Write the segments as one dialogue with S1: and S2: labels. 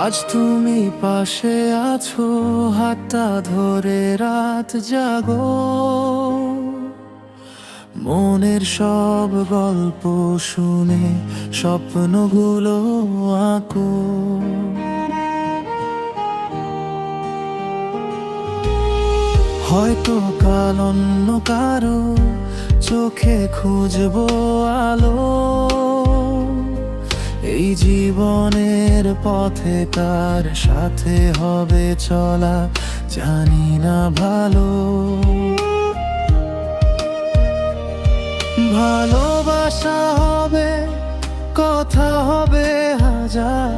S1: আজ তুমি পাশে আছো, হাতটা ধরে রাত জাগো, মনের সব গল্প শুনে স্বপ্নগুলো আঁকো। হয়তো কাল অন্য কারো চোখে খুঁজবো আলো, এই জীবনের পথে কার সাথে হবে চলা জানি না ভালো। ভালোবাসা হবে, কথা হবে হাজার,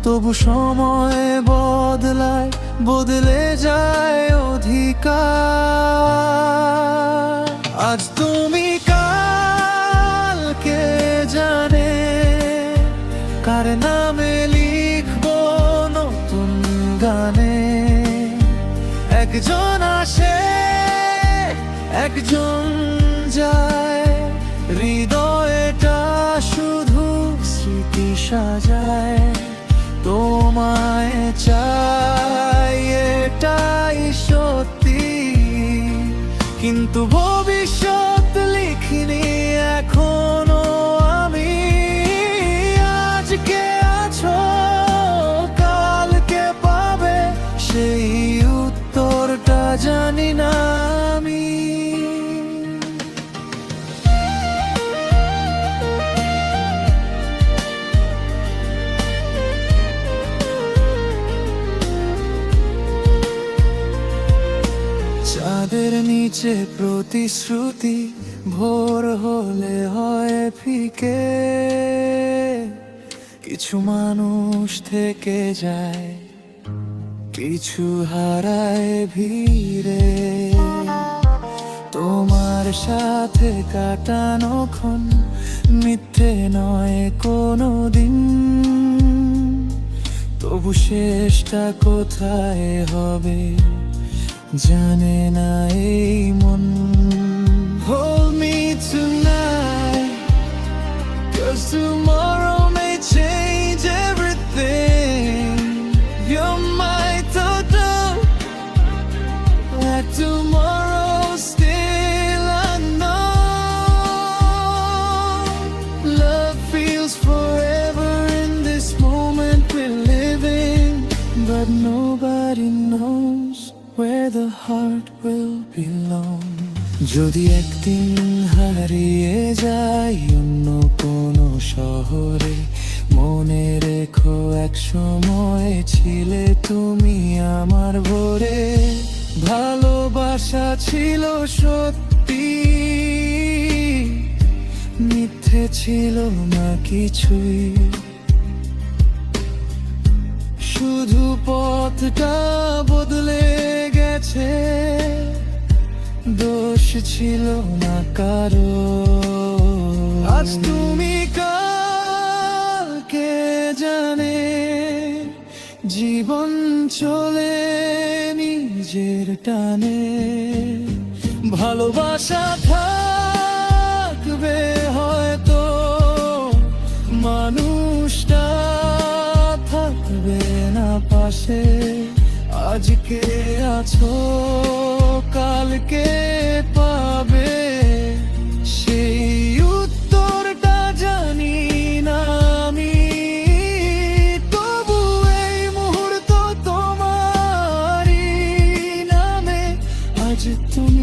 S1: তবু সময় বদলায়, বদলে যায় অধিকার। আজ তুমি কালকে জানে কার নামে লিখবো নতুন গানে। একজন আসে, একজন যায়, হৃদয়টা শুধু স্মৃতি সাজায়। তোমায় চাই এটাই সত্যি, কিন্তু ভবিষ্যৎ লিখিনি এখনো আমি। আজকে আছো, কালকে পাবে সেই উত্তরটা জানি না আমি। চাঁদের নিচে প্রতিশ্রুতি ভোর হলে হয় ফিকে, কিছু মানুষ থেকে যায়, কিছু হারায় ভিড়ে। তোমার সাথে কাটানো ক্ষণ মিথ্যে নয় কোনো দিন, তবু শেষটা কোথায় হবে জানে না এই মন। Hold me tonight, 'cause tomorrow may change everything. You might thought that tomorrow still unknown. Love feels forever in this moment we're living, but nobody knows where the heart will belong. যদি একদিন হারিয়ে যাই অন্য কোনো শহরে, মনে রেখো এক সময় ছিলে তুমি আমার ভোরে। ভালোবাসা ছিল সত্যি, মিথ্যে ছিল না কিছুই, শুধু পথটা বদলে গেছে, দোষ ছিল না কারো। আজ তুমি কালকে জানে, জীবন চলে নিজের টানে। ভালোবাসা থাকবে হয়তো, মানুষটা থাকবে না পাশে। আজকে আছো, কালকে পাবে সেই উত্তরটা জানি না আমি। তবু এই মুহূর্ত তোমারই নামে, আজ তুমি